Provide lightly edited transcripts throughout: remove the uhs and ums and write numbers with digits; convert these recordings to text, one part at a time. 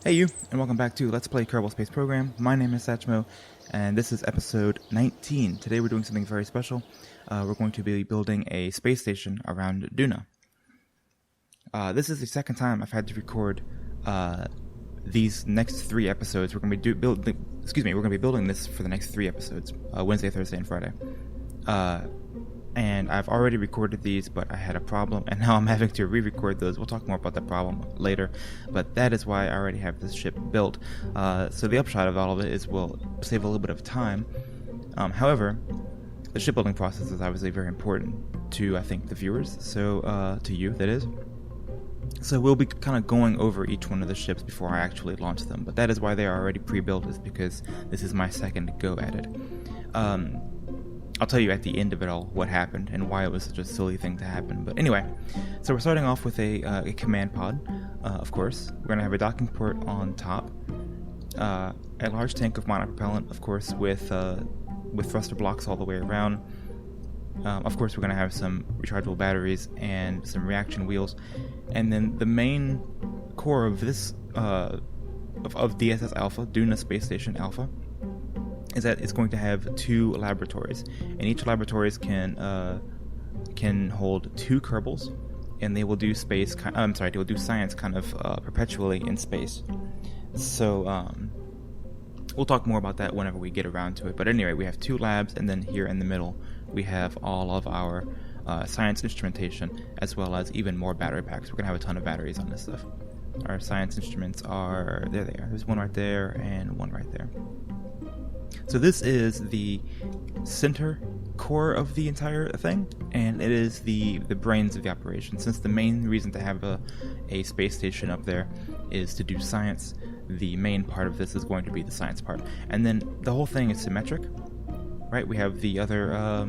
Hey you, and welcome back to Let's Play Kerbal Space Program. My name is Satchmo, and this is episode 19. Today we're doing something very special. We're going to be building a space station around Duna. This is the second time I've had to record these next 3 episodes. We're going to be building this for the next 3 episodes, Wednesday, Thursday, and Friday. And I've already recorded these, but I had a problem, and now I'm having to re-record those. We'll talk more about that problem later, but that is why I already have this ship built. So the upshot of all of it is we'll save a little bit of time. However, the shipbuilding process is obviously very important to, I think, the viewers, so to you, that is. So we'll be kind of going over each one of the ships before I actually launch them, but that is why they are already pre-built, is because this is my second go at it. I'll tell you at the end of it all what happened and why it was such a silly thing to happen. But anyway, so we're starting off with a command pod, of course. We're going to have a docking port on top, a large tank of monopropellant, of course, with thruster blocks all the way around. Of course, we're going to have some rechargeable batteries and some reaction wheels. And then the main core of this, of DSS Alpha, Duna Space Station Alpha, is that it's going to have 2 laboratories, and each laboratories can hold 2 Kerbals, and they will do science kind of perpetually in space. So we'll talk more about that whenever we get around to it. But anyway, we have 2 labs, and then here in the middle we have all of our science instrumentation, as well as even more battery packs. We're gonna have a ton of batteries on this stuff. Our science instruments are there. They are. There's one right there and one right there. So this is the center core of the entire thing, and it is the brains of the operation. Since the main reason to have a space station up there is to do science, the main part of this is going to be the science part. And then the whole thing is symmetric, right? We have the other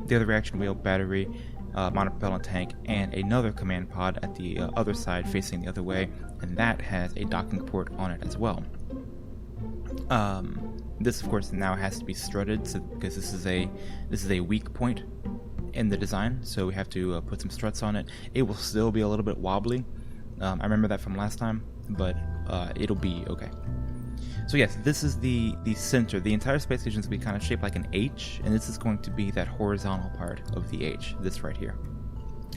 reaction wheel, battery, monopropellant tank, and another command pod at the other side facing the other way, and that has a docking port on it as well. This, of course, now has to be strutted, because this is a weak point in the design, so we have to put some struts on it. It will still be a little bit wobbly. I remember that from last time, but it'll be okay. So yes, this is the center. The entire space station is going to be kind of shaped like an H, and this is going to be that horizontal part of the H, this right here.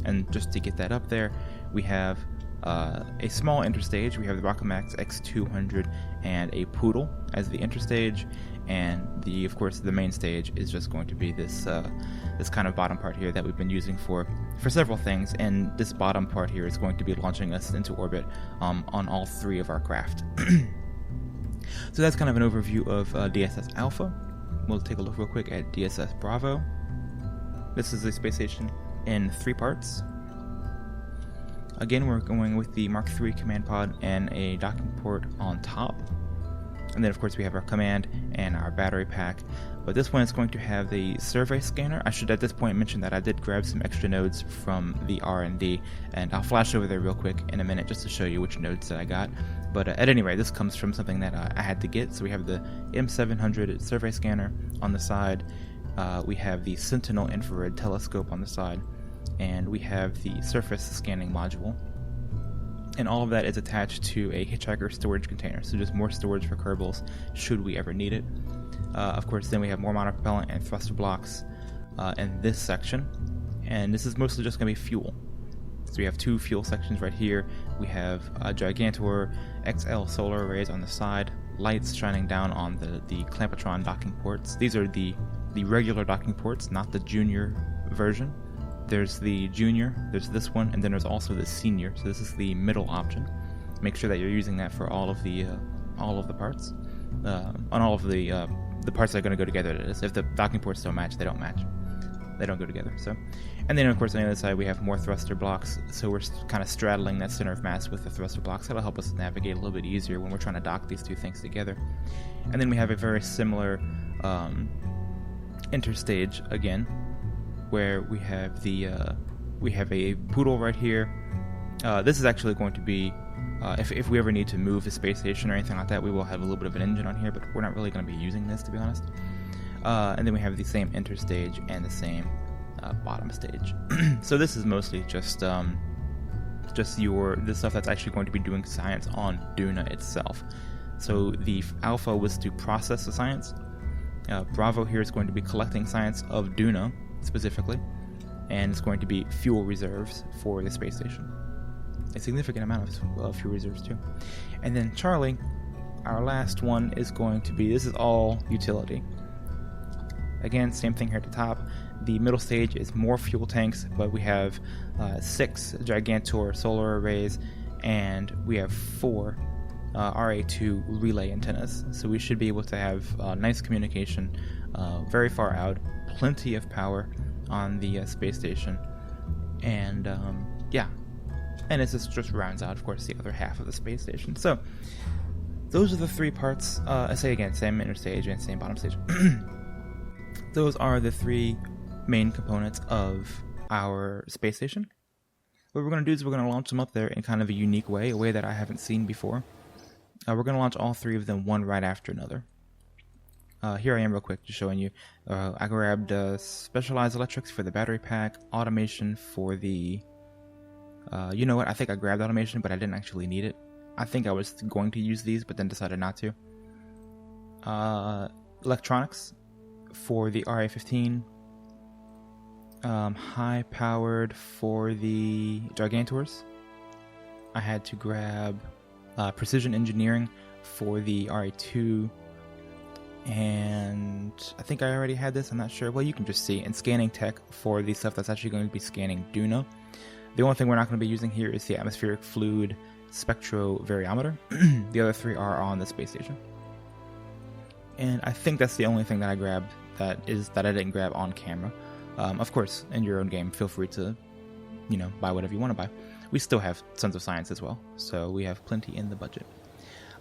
And just to get that up there, we have a small interstage. We have the Rockamax X200 and a Poodle as the interstage, and of course the main stage is just going to be this kind of bottom part here that we've been using for several things, and this bottom part here is going to be launching us into orbit on all 3 of our craft. So that's kind of an overview of DSS Alpha. We'll take a look real quick at DSS Bravo. This is a space station in 3 parts. Again, we're going with the Mark III command pod and a docking port on top. And then, of course, we have our command and our battery pack. But this one is going to have the survey scanner. I should at this point mention that I did grab some extra nodes from the R&D, and I'll flash over there real quick in a minute just to show you which nodes that I got. But at any rate, this comes from something that I had to get. So we have the M700 survey scanner on the side. We have the Sentinel infrared telescope on the side. And we have the surface scanning module, and all of that is attached to a hitchhiker storage container, so just more storage for Kerbals should we ever need it. Of course, then we have more monopropellant and thruster blocks in this section, and this is mostly just going to be fuel. So we have 2 fuel sections right here. We have a Gigantor XL solar arrays on the side, lights shining down on the Clampotron docking ports. These are the regular docking ports, not the junior version. There's the junior, there's this one, and then there's also the senior. So this is the middle option. Make sure that you're using that for all of the parts, on all of the parts that are going to go together. That is, if the docking ports don't match, they don't match. They don't go together. So, and then of course on the other side we have more thruster blocks. So we're kind of straddling that center of mass with the thruster blocks. That'll help us navigate a little bit easier when we're trying to dock these 2 things together. And then we have a very similar interstage again, where we have a Poodle right here. This is actually going to be, if we ever need to move the space station or anything like that, we will have a little bit of an engine on here, but we're not really going to be using this, to be honest. And then we have the same interstage and the same bottom stage. So this is mostly just just the stuff that's actually going to be doing science on Duna itself. So the Alpha was to process the science. Bravo here is going to be collecting science of Duna specifically, and it's going to be fuel reserves for the space station. A significant amount of fuel reserves too. And then Charlie, our last one, is going to be, this is all utility. Again, same thing here at the top. The middle stage is more fuel tanks, but we have 6 Gigantor solar arrays, and we have 4 RA2 relay antennas. So we should be able to have nice communication very far out, plenty of power on the space station, and yeah. And it just rounds out, of course, the other half of the space station. So those are the 3 parts. I say again, same inner stage and same bottom stage. Those are the 3 main components of our space station. What we're going to do is we're going to launch them up there in kind of a unique way, a way that I haven't seen before. We're going to launch all 3 of them one right after another. Here I am real quick, just showing you. I grabbed specialized electrics for the battery pack, automation for the... you know what, I think I grabbed automation, but I didn't actually need it. I think I was going to use these, but then decided not to. Electronics for the RA-15. High-powered for the Gigantors. I had to grab precision engineering for the RA-2. And I think I already had this, I'm not sure. Well, you can just see. And scanning tech for the stuff that's actually going to be scanning Duna. The only thing we're not going to be using here is the atmospheric fluid spectrovariometer. The other 3 are on the space station. And I think that's the only thing that I grabbed that I didn't grab on camera. Of course, in your own game, feel free to, buy whatever you want to buy. We still have tons of science as well, so we have plenty in the budget.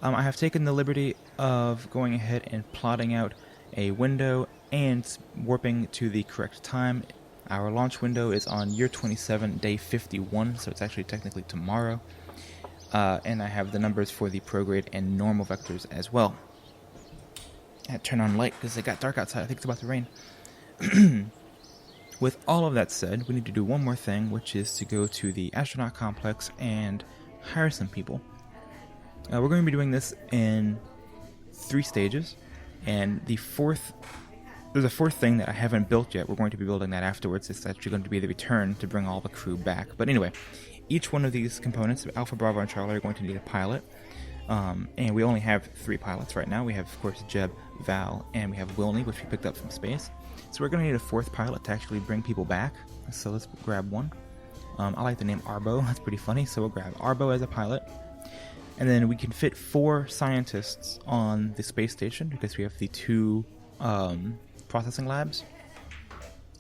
I have taken the liberty of going ahead and plotting out a window and warping to the correct time. Our launch window is on year 27, day 51, so it's actually technically tomorrow. And I have the numbers for the prograde and normal vectors as well. I had to turn on light because it got dark outside. I think it's about to rain. With all of that said, we need to do one more thing, which is to go to the astronaut complex and hire some people. We're going to be doing this in 3 stages, and there's a 4th thing that I haven't built yet. We're going to be building that afterwards. It's actually going to be the return to bring all the crew back. But anyway, each one of these components, Alpha, Bravo, and Charlie, are going to need a pilot. And we only have 3 pilots right now. We have, of course, Jeb, Val, and we have Wilney, which we picked up from space. So we're going to need a 4th pilot to actually bring people back. So let's grab one. I like the name Arbo. That's pretty funny. So we'll grab Arbo as a pilot. And then we can fit 4 scientists on the space station because we have the 2 processing labs.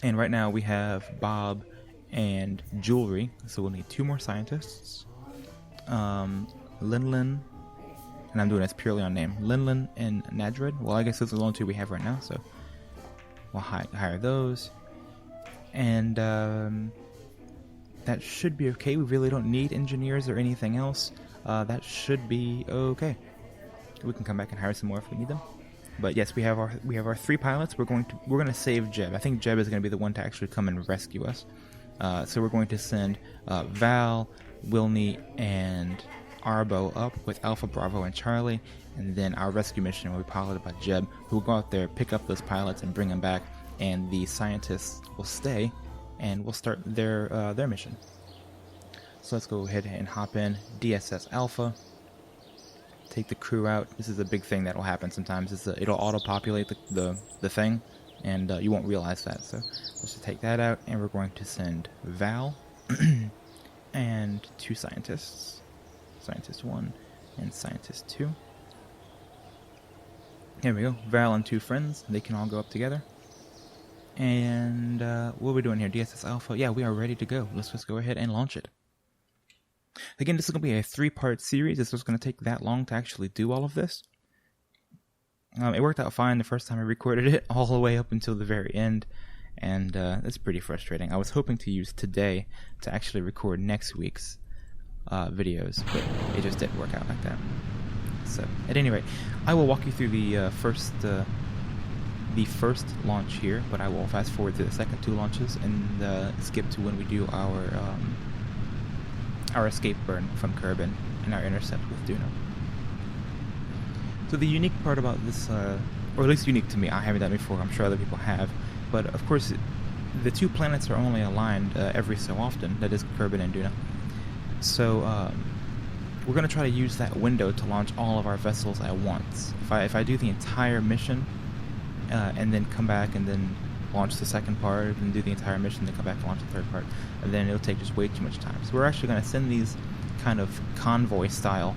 And right now we have Bob and Jewelry. So we'll need 2 more scientists. Linlin, and I'm doing this purely on name. Linlin and Nadred. Well, I guess those are the only 2 we have right now, so we'll hire those. And that should be okay. We really don't need engineers or anything else. That should be okay. We can come back and hire some more if we need them. But yes, we have our 3 pilots. We're going to save Jeb. I think Jeb is going to be the one to actually come and rescue us. So we're going to send Val, Wilney, and Arbo up with Alpha, Bravo, and Charlie, and then our rescue mission will be piloted by Jeb, who will go out there, pick up those pilots, and bring them back, and the scientists will stay, and we'll start their mission. So let's go ahead and hop in DSS Alpha, take the crew out. This is a big thing that will happen sometimes. It'll auto-populate the thing, and you won't realize that. So let's just take that out, and we're going to send Val and 2 scientists. Scientist 1 and Scientist 2. Here we go. Val and 2 friends. They can all go up together. And what are we doing here? DSS Alpha. Yeah, we are ready to go. Let's just go ahead and launch it. Again, this is going to be a 3-part series. This was going to take that long to actually do all of this. It worked out fine the first time I recorded it, all the way up until the very end. And it's pretty frustrating. I was hoping to use today to actually record next week's videos, but it just didn't work out like that. So, at any rate, I will walk you through the first launch here, but I will fast forward to the second 2 launches and skip to when we do our our escape burn from Kerb and our intercept with Duna. So the unique part about this, or at least unique to me, I haven't done it before, I'm sure other people have, but of course the two planets are only aligned every so often, that is Kerb and Duna. So we're going to try to use that window to launch all of our vessels at once. If I do the entire mission and then come back and then launch the second part and do the entire mission, then come back and launch the third part, and then it'll take just way too much time. So we're actually going to send these kind of convoy style,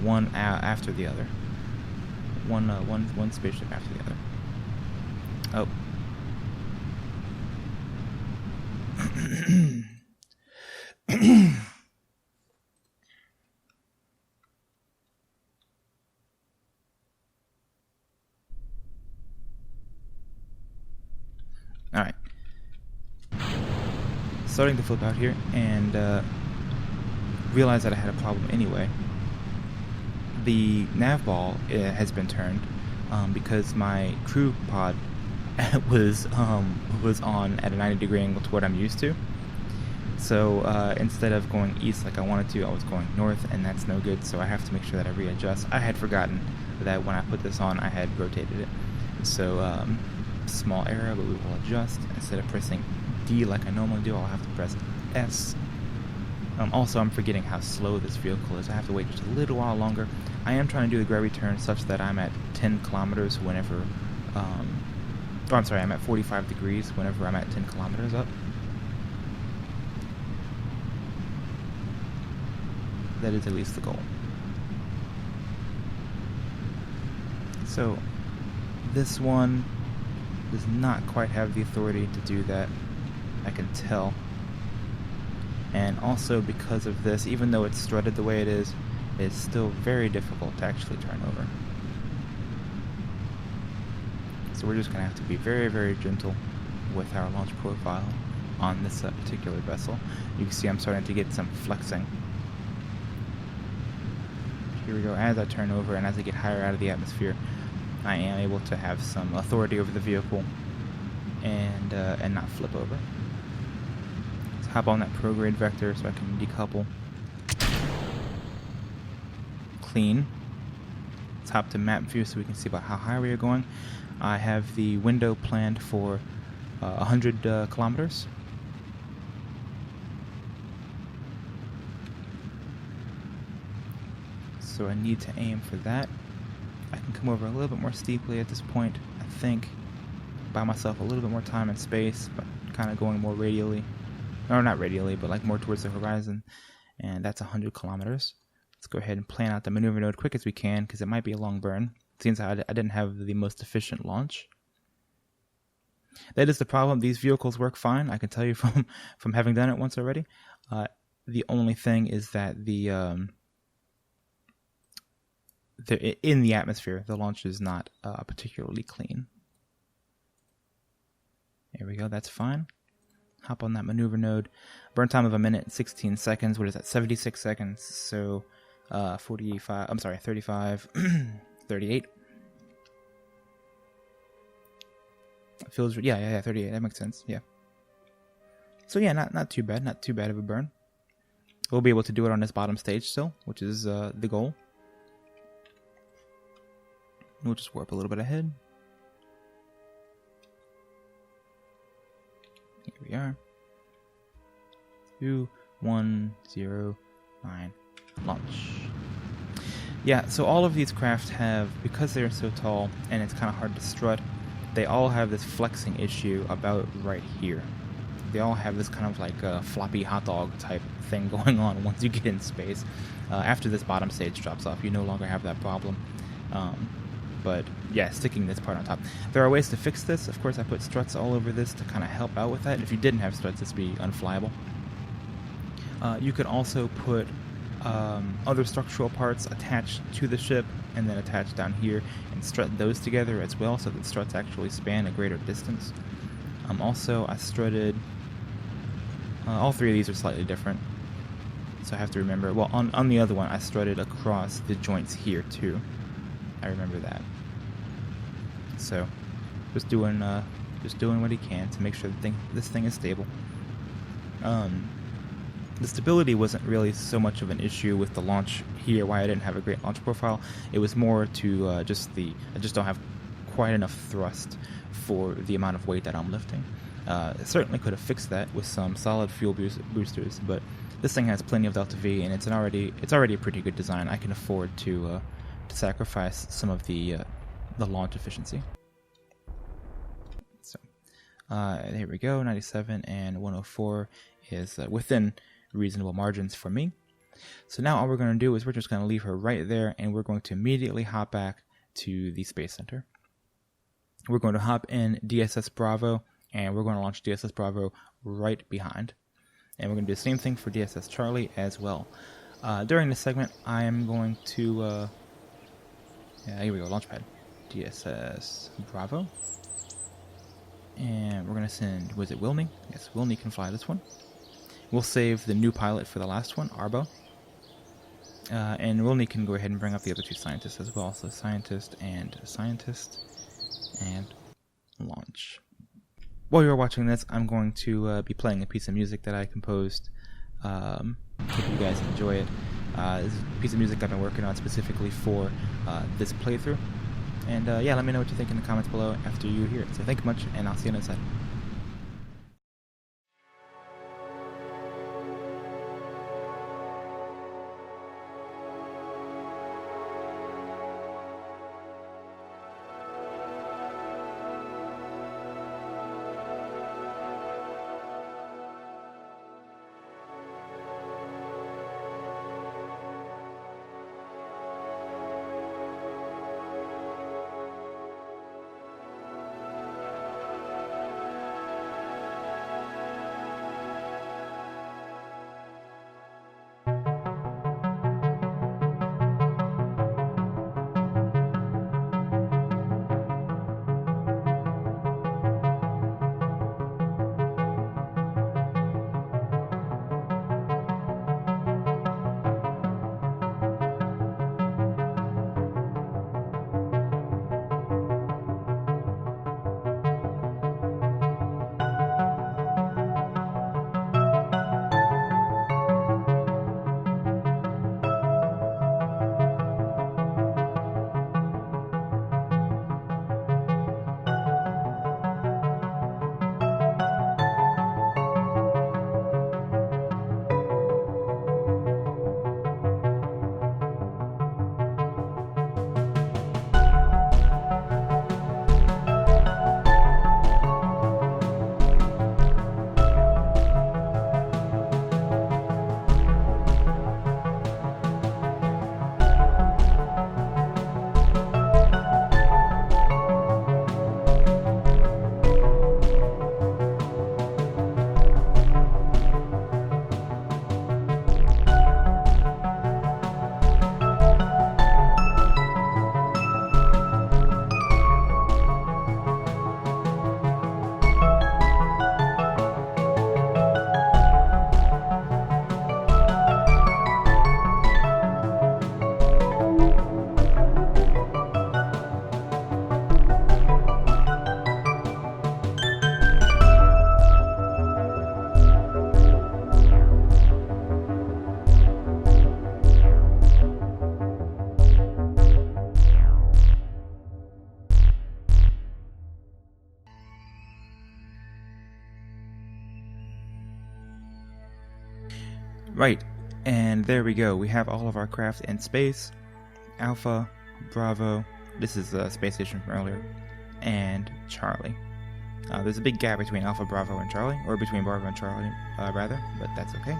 one after the other. One spaceship after the other. Oh. Alright. Starting to flip out here, and realized that I had a problem anyway. The nav ball has been turned because my crew pod was on at a 90-degree angle to what I'm used to. So instead of going east like I wanted to, I was going north, and that's no good, so I have to make sure that I readjust. I had forgotten that when I put this on, I had rotated it. So small error, but we will adjust. Instead of pressing D like I normally do, I'll have to press S. Also, I'm forgetting how slow this vehicle is. I have to wait just a little while longer. I am trying to do the gravity turn such that I'm at 10 kilometers whenever... I'm at 45 degrees whenever I'm at 10 kilometers up. That is at least the goal. So, this one does not quite have the authority to do that, I can tell. And also because of this, even though it's strutted the way it is, it's still very difficult to actually turn over. So we're just going to have to be very, very gentle with our launch profile on this particular vessel. You can see I'm starting to get some flexing. Here we go. As I turn over and as I get higher out of the atmosphere, I am able to have some authority over the vehicle and not flip over. Let's hop on that prograde vector so I can decouple. Clean. Let's hop to map view so we can see about how high we are going. I have the window planned for 100 kilometers. So I need to aim for that. I can come over a little bit more steeply at this point, I think. Buy myself a little bit more time and space, but kind of going more radially. Or not radially, but like more towards the horizon. And that's 100 kilometers. Let's go ahead and plan out the maneuver node quick as we can, because it might be a long burn. Seems I didn't have the most efficient launch. That is the problem. These vehicles work fine. I can tell you from having done it once already. The only thing is that in the atmosphere, the launch is not particularly clean. There we go. That's fine. Hop on that maneuver node. Burn time of 1 minute and 16 seconds. What is that? 76 seconds. So 35, 38. It feels, yeah, 38. That makes sense. Yeah. So yeah, not too bad. Not too bad of a burn. We'll be able to do it on this bottom stage still, which is the goal. We'll just warp a little bit ahead. Here we are. 2, 1, 0, 9. Launch. Yeah, so all of these craft have, because they're so tall and it's kind of hard to strut, they all have this flexing issue about right here. They all have this kind of like floppy hot dog type thing going on once you get in space. After this bottom stage drops off, you no longer have that problem. But yeah, sticking this part on top. There are ways to fix this. Of course, I put struts all over this to kind of help out with that. If you didn't have struts, this would be unflyable. You could also put other structural parts attached to the ship and then attached down here and strut those together as well so that struts actually span a greater distance. Also, I strutted... all three of these are slightly different, so I have to remember... Well, on the other one, I strutted across the joints here too. I remember that. So, just doing what he can to make sure this thing is stable. The stability wasn't really so much of an issue with the launch here, why I didn't have a great launch profile. It was more to I just don't have quite enough thrust for the amount of weight that I'm lifting. Certainly could have fixed that with some solid fuel boosters, but this thing has plenty of delta V, and it's already a pretty good design. I can afford to sacrifice some of the launch efficiency. So here we go. 97 and 104 is within reasonable margins for me. So now all we're going to do is we're just going to leave her right there, and we're going to immediately hop back to the Space Center. We're going to hop in DSS Bravo, and we're going to launch DSS Bravo right behind. And we're going to do the same thing for DSS Charlie as well. During this segment, I am going to... here we go, Launchpad. DSS Bravo. And we're going to send... Was it Wilney? Yes, Wilney can fly this one. We'll save the new pilot for the last one, Arbo. And Wilney can go ahead and bring up the other two scientists as well. So scientist, and launch. While you're watching this, I'm going to be playing a piece of music that I composed. Hope you guys enjoy it. This is a piece of music I've been working on specifically for this playthrough. And yeah, let me know what you think in the comments below after you hear it. So thank you much, and I'll see you on the side. Right, and there we go. We have all of our craft in space. Alpha, Bravo, this is the space station from earlier, and Charlie. There's a big gap between Alpha, Bravo, and Charlie, or between Bravo and Charlie, rather, but that's okay.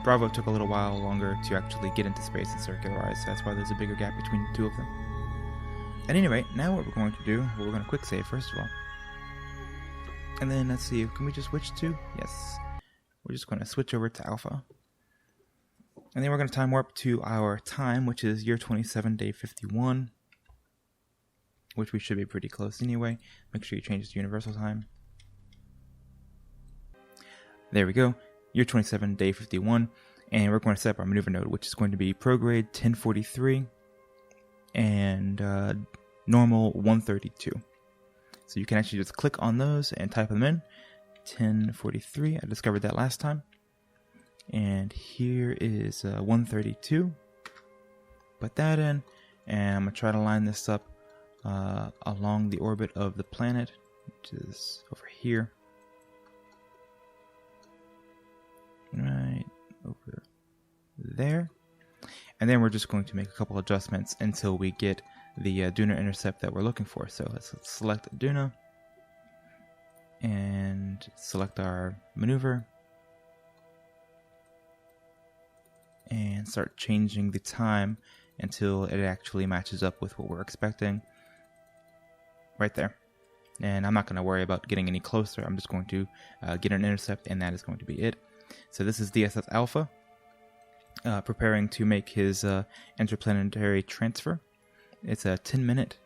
Bravo took a little while longer to actually get into space and circularize, so that's why there's a bigger gap between the two of them. At any rate, now what we're going to do, we're going to quick save first of all. And then let's see, can we just switch to? Yes. We're just going to switch over to Alpha. And then we're going to time warp to our time, which is year 27, day 51. Which we should be pretty close anyway. Make sure you change it to universal time. There we go. Year 27, day 51. And we're going to set up our maneuver node, which is going to be prograde 1043 and normal 132. So you can actually just click on those and type them in. 1043, I discovered that last time. And here is 132. Put that in, and I'm going to try to line this up along the orbit of the planet, which is over here. Right over there. And then we're just going to make a couple adjustments until we get the Duna intercept that we're looking for. So let's select Duna and select our maneuver and start changing the time until it actually matches up with what we're expecting right there. And I'm not going to worry about getting any closer. I'm just going to get an intercept, and that is going to be it. So this is DSS Alpha preparing to make his interplanetary transfer. It's a 10 minutes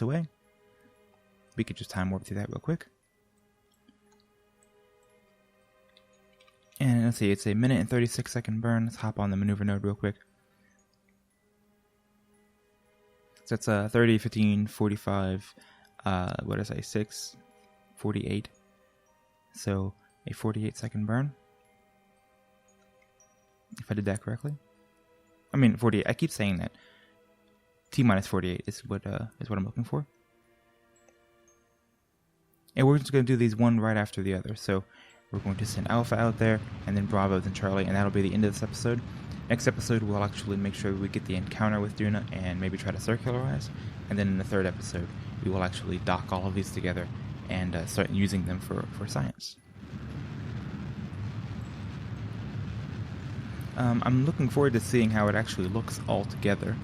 away. We could just time warp through that real quick. And let's see, it's a 1 minute and 36 second burn. Let's hop on the maneuver node real quick. So it's 30, 15, 45, what did I say, 6, 48. So a 48 second burn. If I did that correctly. I mean, 48, I keep saying that. T-minus 48 is what I'm looking for. And we're just going to do these one right after the other. So we're going to send Alpha out there, and then Bravo, then Charlie, and that'll be the end of this episode. Next episode, we'll actually make sure we get the encounter with Duna and maybe try to circularize. And then in the third episode, we will actually dock all of these together and start using them for science. I'm looking forward to seeing how it actually looks all together.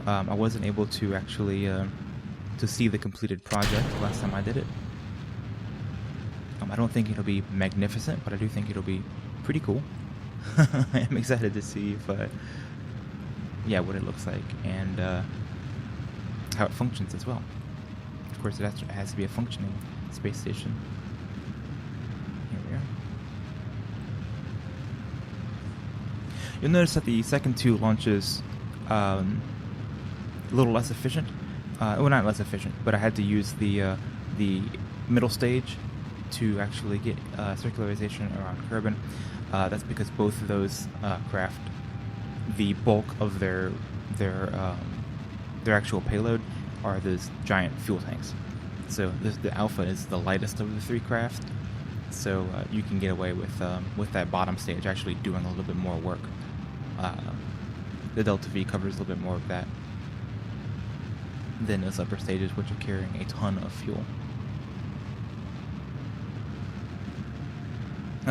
I wasn't able to actually to see the completed project last time I did it. I don't think it'll be magnificent, but I do think it'll be pretty cool. I'm excited to see if, what it looks like and how it functions as well. Of course, it has to be a functioning space station. Here we are. You'll notice that the second two launches a little less efficient. Well, not less efficient, but I had to use the middle stage to actually get circularization around Kerbal. That's because both of those craft, the bulk of their actual payload are those giant fuel tanks. So the Alpha is the lightest of the three craft, so you can get away with that bottom stage actually doing a little bit more work. The Delta V covers a little bit more of that than those upper stages, which are carrying a ton of fuel.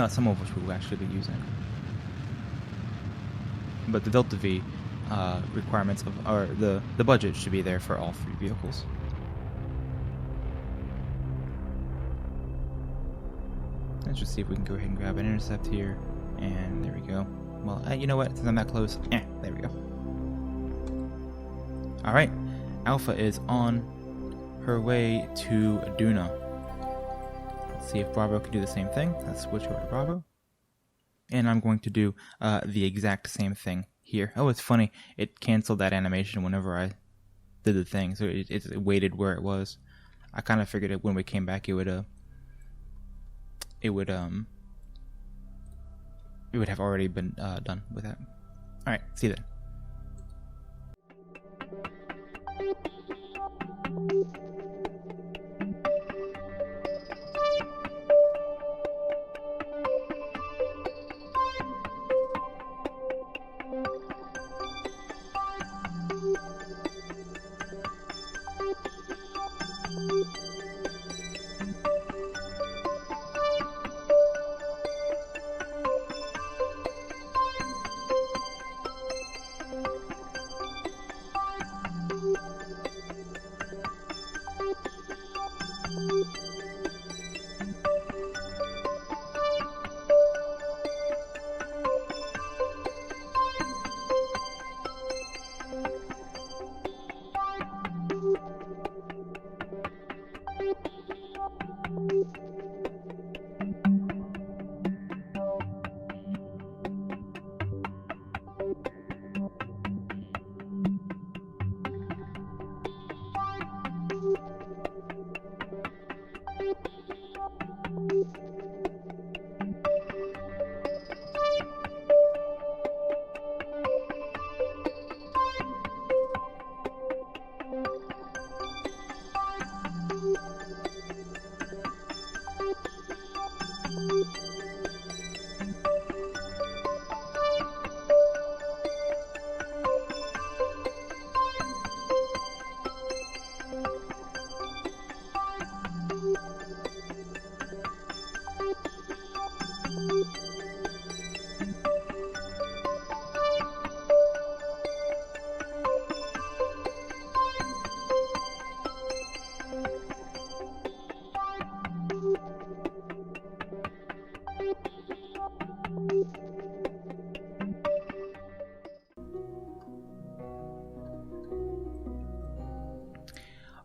Some of which we will actually be using. But the Delta V requirements or the budget should be there for all three vehicles. Let's just see if we can go ahead and grab an intercept here. And there we go. Well, you know what? Since I'm that close, there we go. Alright. Alpha is on her way to Duna. Let's see if Bravo can do the same thing. Let's switch over to Bravo. And I'm going to do the exact same thing here. Oh, it's funny. It canceled that animation whenever I did the thing. So it waited where it was. I kind of figured it when we came back it would have already been done with that. Alright, see you then.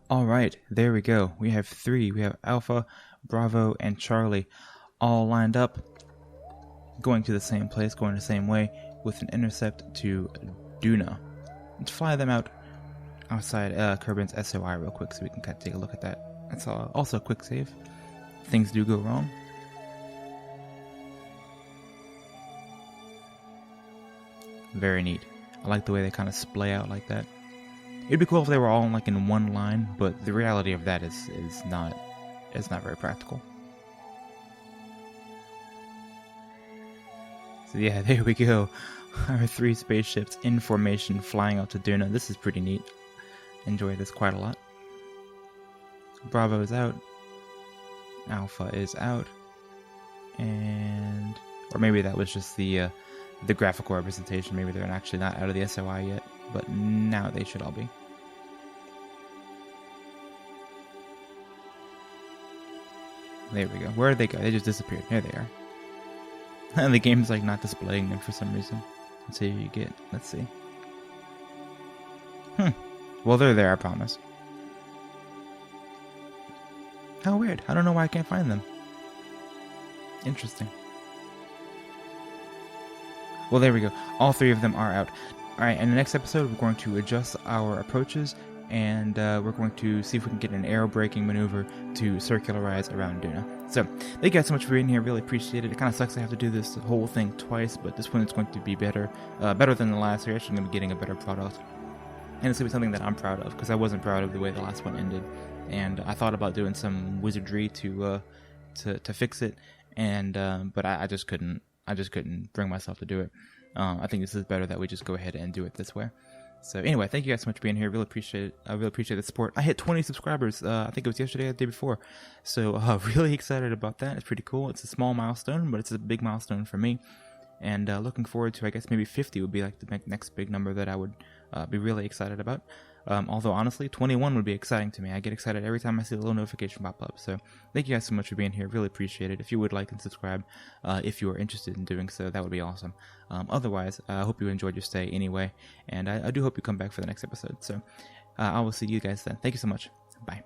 Alright, there we go. We have 3. We have Alpha, Bravo, and Charlie all lined up, going to the same place, going the same way, with an intercept to Duna. Let's fly them out outside Kerbin's SOI real quick so we can take a look at that. That's also a quick save. Things do go wrong. Very neat. I like the way they kind of splay out like that. It'd be cool if they were all like in one line, but the reality of that is not very practical. So yeah, there we go. Our 3 spaceships in formation flying out to Duna. This is pretty neat. Enjoy this quite a lot. Bravo is out. Alpha is out. And... or maybe that was just the graphical representation. Maybe they're actually not out of the SOI yet. But now they should all be. There we go. Where did they go? They just disappeared. There they are. And the game's like not displaying them for some reason. Let's see who you get. Let's see. Well, they're there, I promise. How weird. I don't know why I can't find them. Interesting. Well, there we go. All 3 of them are out. Alright, in the next episode, we're going to adjust our approaches, and we're going to see if we can get an aero braking maneuver to circularize around Duna. So, thank you guys so much for being here. Really appreciate it. It kind of sucks I have to do this whole thing twice, but this one is going to be better than the last. So you're actually going to be getting a better product. And it's going to be something that I'm proud of, because I wasn't proud of the way the last one ended. And I thought about doing some wizardry to fix it, and but I just couldn't. I just couldn't bring myself to do it. I think this is better that we just go ahead and do it this way. So anyway, thank you guys so much for being here. Really appreciate it. I really appreciate the support. I hit 20 subscribers. I think it was yesterday or the day before. So really excited about that. It's pretty cool. It's a small milestone, but it's a big milestone for me. And looking forward to, I guess, maybe 50 would be like the next big number that I would be really excited about. Although, honestly, 21 would be exciting to me. I get excited every time I see a little notification pop up. So thank you guys so much for being here. Really appreciate it. If you would like and subscribe, if you are interested in doing so, that would be awesome. Otherwise, I hope you enjoyed your stay anyway. And I do hope you come back for the next episode. So I will see you guys then. Thank you so much. Bye.